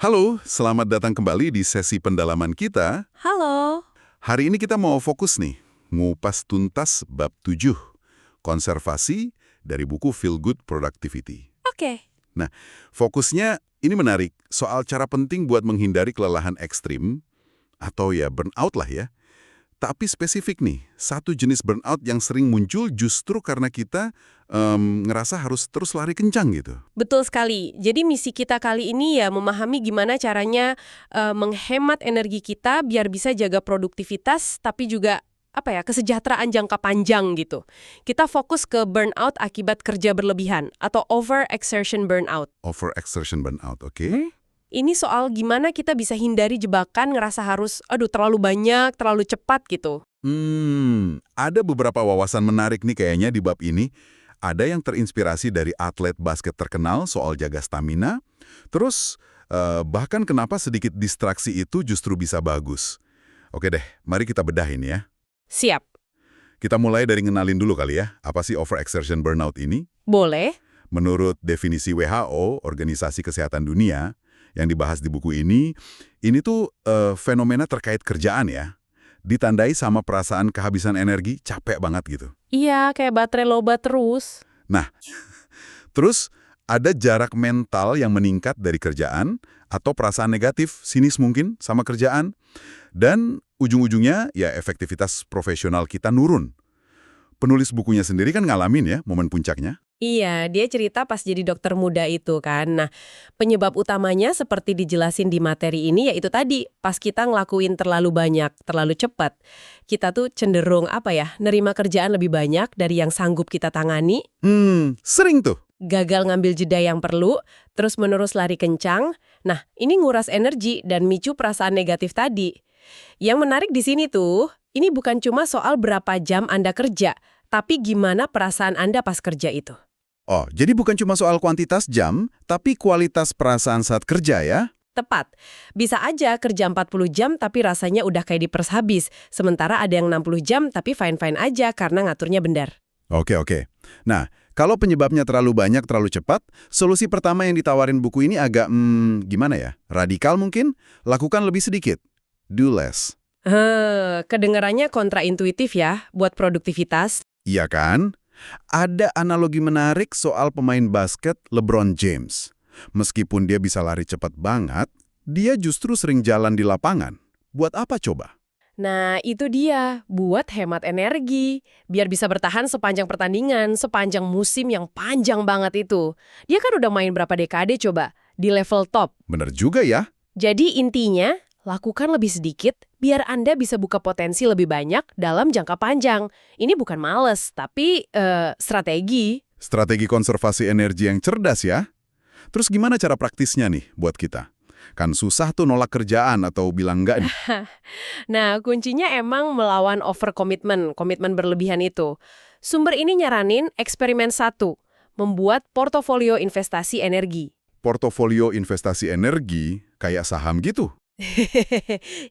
Halo, selamat datang kembali di sesi pendalaman kita. Halo. Hari ini kita mau fokus nih, ngupas tuntas bab 7, konservasi dari buku Feel Good Productivity. Oke. Nah, fokusnya ini menarik, soal cara penting buat menghindari kelelahan ekstrim, atau ya burnout lah ya. Tapi spesifik nih, satu jenis burnout yang sering muncul justru karena kita ngerasa harus terus lari kencang gitu. Betul sekali. Jadi misi kita kali ini ya memahami gimana caranya menghemat energi kita biar bisa jaga produktivitas tapi juga kesejahteraan jangka panjang gitu. Kita fokus ke burnout akibat kerja berlebihan atau overexertion burnout. Overexertion burnout, oke? Ini soal gimana kita bisa hindari jebakan ngerasa harus terlalu banyak, terlalu cepat gitu. Ada beberapa wawasan menarik nih kayaknya di bab ini. Ada yang terinspirasi dari atlet basket terkenal soal jaga stamina. Terus, bahkan kenapa sedikit distraksi itu justru bisa bagus. Oke deh, mari kita bedahin ya. Siap. Kita mulai dari ngenalin dulu kali ya, apa sih overexertion burnout ini? Boleh. Menurut definisi WHO, Organisasi Kesehatan Dunia, yang dibahas di buku ini tuh fenomena terkait kerjaan ya. Ditandai sama perasaan kehabisan energi, capek banget gitu. Iya, kayak baterai lobat terus. Nah, terus ada jarak mental yang meningkat dari kerjaan, atau perasaan negatif, sinis mungkin, sama kerjaan. Dan ujung-ujungnya ya efektivitas profesional kita nurun. Penulis bukunya sendiri kan ngalamin ya momen puncaknya. Iya, dia cerita pas jadi dokter muda itu kan. Nah, penyebab utamanya seperti dijelasin di materi ini yaitu tadi, pas kita ngelakuin terlalu banyak, terlalu cepat. Kita tuh cenderung nerima kerjaan lebih banyak dari yang sanggup kita tangani. Sering tuh. Gagal ngambil jeda yang perlu, terus menerus lari kencang. Nah, ini nguras energi dan micu perasaan negatif tadi. Yang menarik di sini tuh, ini bukan cuma soal berapa jam Anda kerja, tapi gimana perasaan Anda pas kerja itu. Oh, jadi bukan cuma soal kuantitas jam, tapi kualitas perasaan saat kerja ya? Tepat. Bisa aja kerja 40 jam tapi rasanya udah kayak diperes habis. Sementara ada yang 60 jam tapi fine-fine aja karena ngaturnya benar. Oke. Nah, kalau penyebabnya terlalu banyak, terlalu cepat, solusi pertama yang ditawarin buku ini agak, gimana ya? Radikal mungkin? Lakukan lebih sedikit. Do less. Kedengarannya kontraintuitif ya buat produktivitas. Iya kan? Ada analogi menarik soal pemain basket LeBron James. Meskipun dia bisa lari cepat banget, dia justru sering jalan di lapangan. Buat apa coba? Nah, itu dia. Buat hemat energi. Biar bisa bertahan sepanjang pertandingan, sepanjang musim yang panjang banget itu. Dia kan udah main berapa dekade coba, di level top. Bener juga ya. Jadi intinya, lakukan lebih sedikit biar Anda bisa buka potensi lebih banyak dalam jangka panjang. Ini bukan males, tapi strategi. Strategi konservasi energi yang cerdas ya. Terus gimana cara praktisnya nih buat kita? Kan susah tuh nolak kerjaan atau bilang enggak nih. Nah, kuncinya emang melawan overcommitment, komitmen berlebihan itu. Sumber ini nyaranin eksperimen 1, membuat portofolio investasi energi. Portofolio investasi energi kayak saham gitu.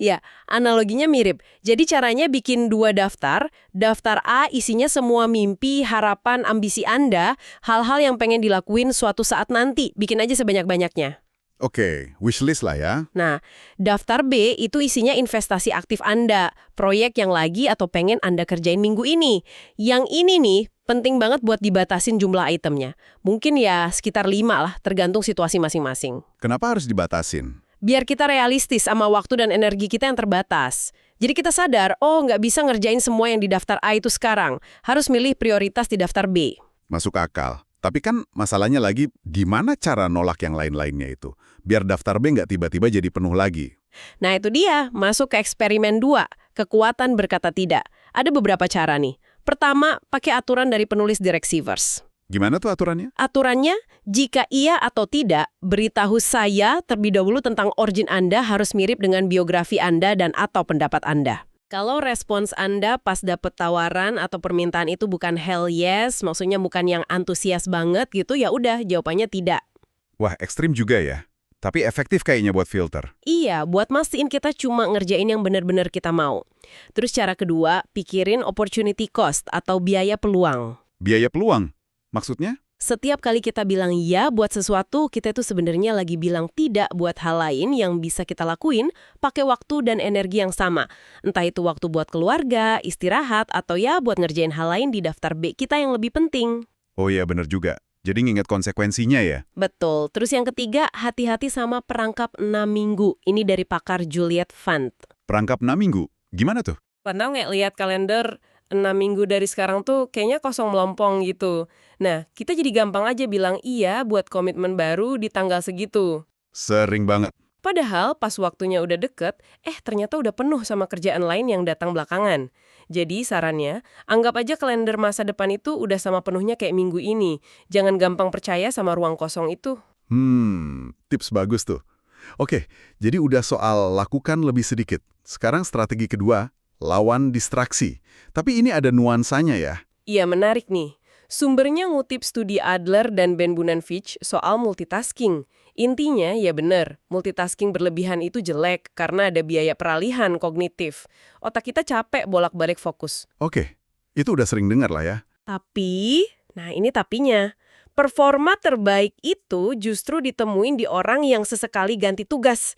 Ya, analoginya mirip. Jadi caranya bikin 2 daftar. Daftar A isinya semua mimpi, harapan, ambisi Anda, hal-hal yang pengen dilakuin suatu saat nanti. Bikin aja sebanyak-banyaknya. Oke, wishlist lah ya. Nah, daftar B itu isinya investasi aktif Anda, proyek yang lagi atau pengen Anda kerjain minggu ini. Yang ini nih, penting banget buat dibatasin jumlah itemnya. Mungkin ya sekitar 5 lah, tergantung situasi masing-masing. Kenapa harus dibatasin? Biar kita realistis sama waktu dan energi kita yang terbatas. Jadi kita sadar, nggak bisa ngerjain semua yang di daftar A itu sekarang. Harus milih prioritas di daftar B. Masuk akal. Tapi kan masalahnya lagi, gimana cara nolak yang lain-lainnya itu? Biar daftar B nggak tiba-tiba jadi penuh lagi. Nah itu dia, masuk ke eksperimen 2, kekuatan berkata tidak. Ada beberapa cara nih. Pertama, pakai aturan dari penulis The Rexivers. Gimana tuh aturannya? Aturannya, jika iya atau tidak, beritahu saya terlebih dahulu tentang origin Anda harus mirip dengan biografi Anda dan atau pendapat Anda. Kalau respons Anda pas dapet tawaran atau permintaan itu bukan hell yes, maksudnya bukan yang antusias banget gitu, ya udah jawabannya tidak. Wah, ekstrim juga ya. Tapi efektif kayaknya buat filter. Iya, buat mastiin kita cuma ngerjain yang benar-benar kita mau. Terus cara kedua, pikirin opportunity cost atau biaya peluang. Biaya peluang? Maksudnya? Setiap kali kita bilang ya buat sesuatu, kita itu sebenarnya lagi bilang tidak buat hal lain yang bisa kita lakuin pakai waktu dan energi yang sama. Entah itu waktu buat keluarga, istirahat, atau ya buat ngerjain hal lain di daftar B kita yang lebih penting. Oh iya, bener juga. Jadi nginget konsekuensinya ya. Betul. Terus yang ketiga, hati-hati sama perangkap 6 minggu. Ini dari pakar Juliet Fund. Perangkap 6 minggu. Gimana tuh? Pernah nggak lihat kalender 6 minggu dari sekarang tuh kayaknya kosong melompong gitu. Nah, kita jadi gampang aja bilang iya buat komitmen baru di tanggal segitu. Sering banget. Padahal pas waktunya udah deket, ternyata udah penuh sama kerjaan lain yang datang belakangan. Jadi sarannya, anggap aja kalender masa depan itu udah sama penuhnya kayak minggu ini. Jangan gampang percaya sama ruang kosong itu. Tips bagus tuh. Oke, jadi udah soal lakukan lebih sedikit. Sekarang strategi kedua, lawan distraksi. Tapi ini ada nuansanya ya. Iya, menarik nih. Sumbernya ngutip studi Adler dan Ben Bunenfich soal multitasking. Intinya, ya bener, multitasking berlebihan itu jelek karena ada biaya peralihan kognitif. Otak kita capek bolak-balik fokus. Oke, itu udah sering dengar lah ya. Tapi, nah ini tapinya, performa terbaik itu justru ditemuin di orang yang sesekali ganti tugas.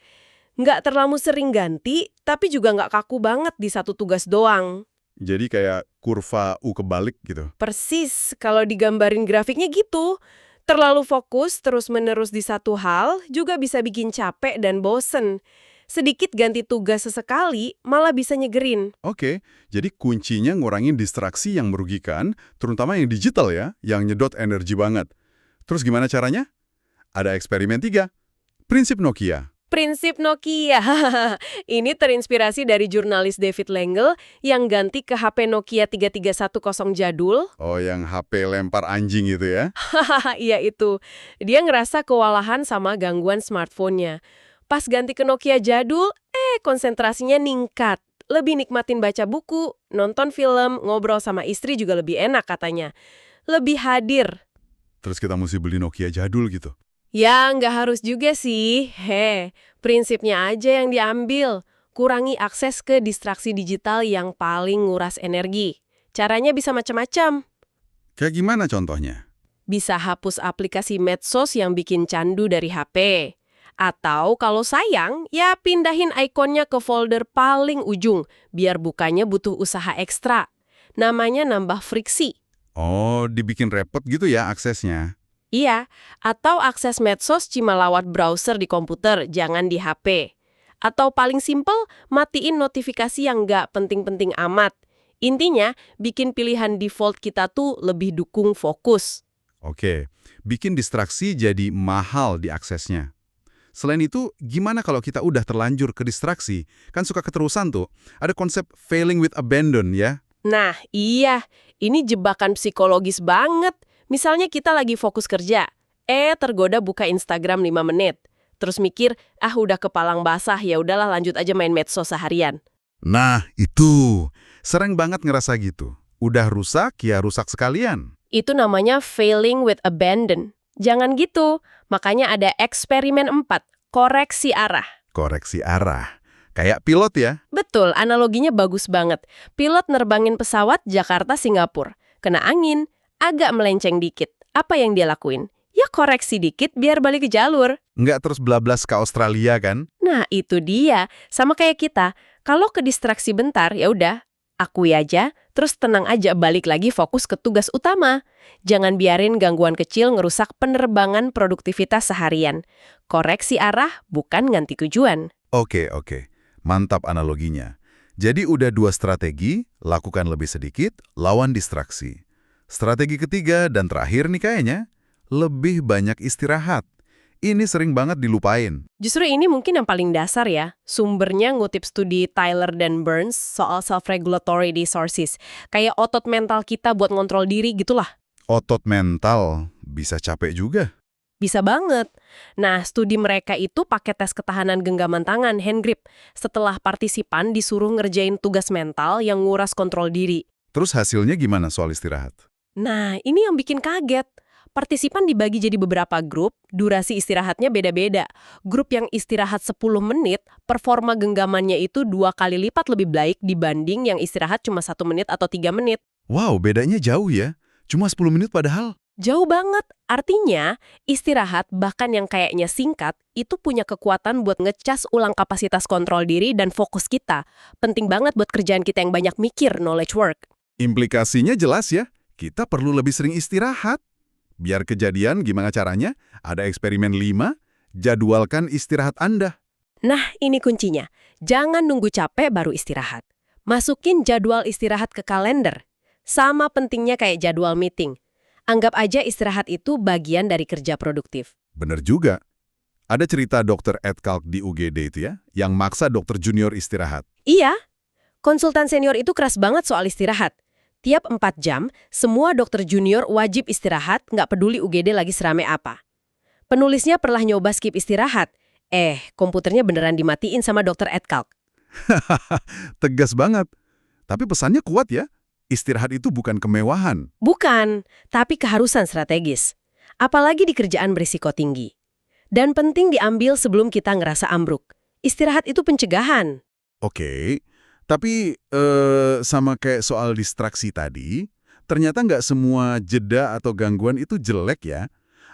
Nggak terlalu sering ganti, tapi juga nggak kaku banget di satu tugas doang. Jadi kayak kurva U kebalik gitu. Persis, kalau digambarin grafiknya gitu. Terlalu fokus terus-menerus di satu hal juga bisa bikin capek dan bosen. Sedikit ganti tugas sesekali malah bisa nyegerin. Oke, jadi kuncinya ngurangin distraksi yang merugikan, terutama yang digital ya, yang nyedot energi banget. Terus gimana caranya? Ada eksperimen 3, prinsip Nokia. Prinsip Nokia. Ini terinspirasi dari jurnalis David Lengel yang ganti ke HP Nokia 3310 jadul. Oh, yang HP lempar anjing gitu ya? Hahaha, iya itu. Dia ngerasa kewalahan sama gangguan smartphone-nya. Pas ganti ke Nokia jadul, konsentrasinya ningkat. Lebih nikmatin baca buku, nonton film, ngobrol sama istri juga lebih enak katanya. Lebih hadir. Terus kita mesti beli Nokia jadul gitu. Ya, nggak harus juga sih. Prinsipnya aja yang diambil. Kurangi akses ke distraksi digital yang paling nguras energi. Caranya bisa macam-macam. Kayak gimana contohnya? Bisa hapus aplikasi medsos yang bikin candu dari HP. Atau kalau sayang, ya pindahin ikonnya ke folder paling ujung, biar bukanya butuh usaha ekstra. Namanya nambah friksi. Oh, dibikin repot gitu ya aksesnya. Iya, atau akses medsos cuma lewat browser di komputer, jangan di HP. Atau paling simpel, matiin notifikasi yang nggak penting-penting amat. Intinya, bikin pilihan default kita tuh lebih dukung fokus. Oke, bikin distraksi jadi mahal di aksesnya. Selain itu, gimana kalau kita udah terlanjur ke distraksi? Kan suka keterusan tuh. Ada konsep failing with abandon ya. Nah, iya, ini jebakan psikologis banget. Misalnya kita lagi fokus kerja, tergoda buka Instagram 5 menit. Terus mikir, udah kepalang basah, ya udahlah lanjut aja main medsos seharian. Nah, itu. Sering banget ngerasa gitu. Udah rusak, ya rusak sekalian. Itu namanya failing with abandon. Jangan gitu. Makanya ada eksperimen 4, koreksi arah. Koreksi arah. Kayak pilot ya. Betul, analoginya bagus banget. Pilot nerbangin pesawat Jakarta-Singapura. Kena angin, agak melenceng dikit. Apa yang dia lakuin? Ya koreksi dikit biar balik ke jalur. Nggak terus blablas ke Australia kan? Nah, itu dia. Sama kayak kita. Kalau ke distraksi bentar, ya udah, akui aja, terus tenang aja balik lagi fokus ke tugas utama. Jangan biarin gangguan kecil ngerusak penerbangan produktivitas seharian. Koreksi arah bukan ganti tujuan. Oke. Mantap analoginya. Jadi udah 2 strategi, lakukan lebih sedikit, lawan distraksi. Strategi ketiga dan terakhir nih kayaknya, lebih banyak istirahat. Ini sering banget dilupain. Justru ini mungkin yang paling dasar ya. Sumbernya ngutip studi Tyler dan Burns soal self-regulatory resources. Kayak otot mental kita buat ngontrol diri gitulah. Otot mental bisa capek juga. Bisa banget. Nah, studi mereka itu pakai tes ketahanan genggaman tangan, hand grip, setelah partisipan disuruh ngerjain tugas mental yang nguras kontrol diri. Terus hasilnya gimana soal istirahat? Nah, ini yang bikin kaget. Partisipan dibagi jadi beberapa grup, durasi istirahatnya beda-beda. Grup yang istirahat 10 menit, performa genggamannya itu 2 kali lipat lebih baik dibanding yang istirahat cuma 1 menit atau 3 menit. Wow, bedanya jauh ya. Cuma 10 menit padahal. Jauh banget. Artinya, istirahat bahkan yang kayaknya singkat, itu punya kekuatan buat ngecas ulang kapasitas kontrol diri dan fokus kita. Penting banget buat kerjaan kita yang banyak mikir, knowledge work. Implikasinya jelas ya, kita perlu lebih sering istirahat. Biar kejadian gimana caranya? Ada eksperimen 5, jadwalkan istirahat Anda. Nah, ini kuncinya. Jangan nunggu capek baru istirahat. Masukin jadwal istirahat ke kalender. Sama pentingnya kayak jadwal meeting. Anggap aja istirahat itu bagian dari kerja produktif. Bener juga. Ada cerita dokter Ed Kalk di UGD itu ya, yang maksa dokter junior istirahat. Iya, konsultan senior itu keras banget soal istirahat. Tiap 4 jam, semua dokter junior wajib istirahat, nggak peduli UGD lagi serame apa. Penulisnya pernah nyoba skip istirahat. Komputernya beneran dimatiin sama dokter Ed Kalk. Tegas banget. Tapi pesannya kuat ya. Istirahat itu bukan kemewahan. Bukan, tapi keharusan strategis. Apalagi di kerjaan berisiko tinggi. Dan penting diambil sebelum kita ngerasa ambruk. Istirahat itu pencegahan. Oke, tapi sama kayak soal distraksi tadi, ternyata nggak semua jeda atau gangguan itu jelek ya.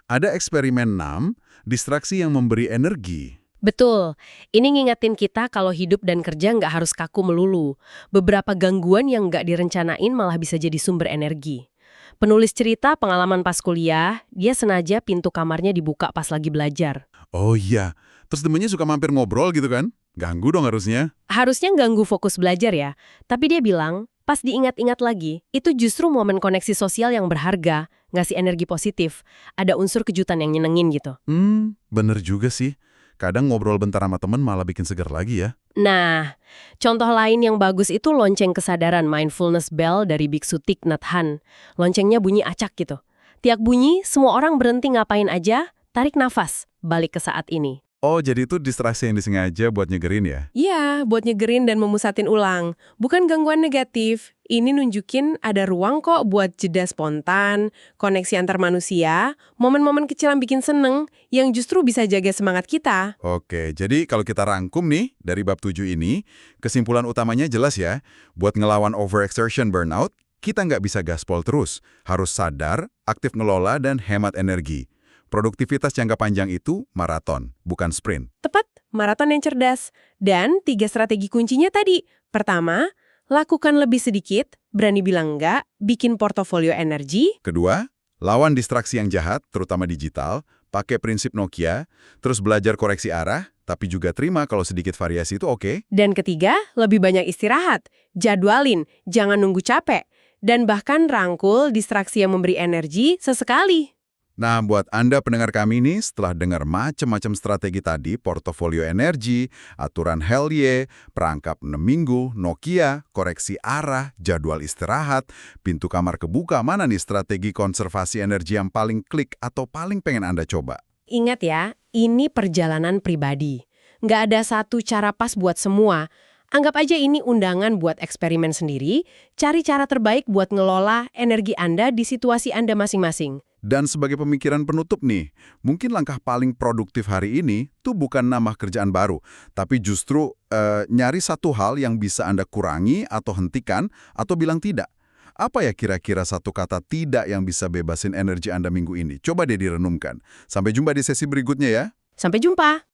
Ada eksperimen 6, distraksi yang memberi energi. Betul, ini ngingetin kita kalau hidup dan kerja nggak harus kaku melulu. Beberapa gangguan yang nggak direncanain malah bisa jadi sumber energi. Penulis cerita pengalaman pas kuliah, dia sengaja pintu kamarnya dibuka pas lagi belajar. Oh iya, terus temennya suka mampir ngobrol gitu kan? Ganggu dong harusnya. Harusnya ganggu fokus belajar ya, tapi dia bilang, pas diingat-ingat lagi, itu justru momen koneksi sosial yang berharga, ngasih energi positif. Ada unsur kejutan yang nyenengin gitu. Bener juga sih. Kadang ngobrol bentar sama temen malah bikin segar lagi ya. Nah, contoh lain yang bagus itu lonceng kesadaran mindfulness bell dari Biksu Thich Nhat Hanh. Loncengnya bunyi acak gitu. Tiap bunyi, semua orang berhenti ngapain aja, tarik nafas, balik ke saat ini. Oh, jadi itu distraksi yang disengaja buat nyegerin ya? Iya, buat nyegerin dan memusatin ulang. Bukan gangguan negatif. Ini nunjukin ada ruang kok buat jeda spontan, koneksi antar manusia, momen-momen kecil yang bikin seneng, yang justru bisa jaga semangat kita. Oke, jadi kalau kita rangkum nih, dari bab 7 ini, kesimpulan utamanya jelas ya, buat ngelawan overexertion burnout, kita nggak bisa gaspol terus. Harus sadar, aktif ngelola, dan hemat energi. Produktivitas jangka panjang itu maraton, bukan sprint. Tepat, maraton yang cerdas. Dan 3 strategi kuncinya tadi. Pertama, lakukan lebih sedikit, berani bilang enggak, bikin portofolio energi. Kedua, lawan distraksi yang jahat, terutama digital, pakai prinsip Nokia, terus belajar koreksi arah, tapi juga terima kalau sedikit variasi itu oke. Dan ketiga, lebih banyak istirahat. Jadwalin, jangan nunggu capek. Dan bahkan rangkul distraksi yang memberi energi sesekali. Nah, buat Anda pendengar kami nih, setelah dengar macam-macam strategi tadi, portofolio energi, aturan Helye, perangkap 6 minggu, Nokia, koreksi arah, jadwal istirahat, pintu kamar kebuka, mana nih strategi konservasi energi yang paling klik atau paling pengen Anda coba? Ingat ya, ini perjalanan pribadi. Nggak ada satu cara pas buat semua. Anggap aja ini undangan buat eksperimen sendiri, cari cara terbaik buat ngelola energi Anda di situasi Anda masing-masing. Dan sebagai pemikiran penutup nih, mungkin langkah paling produktif hari ini tuh bukan nambah kerjaan baru, tapi justru nyari satu hal yang bisa Anda kurangi atau hentikan atau bilang tidak. Apa ya kira-kira satu kata tidak yang bisa bebasin energi Anda minggu ini? Coba deh direnungkan. Sampai jumpa di sesi berikutnya ya. Sampai jumpa!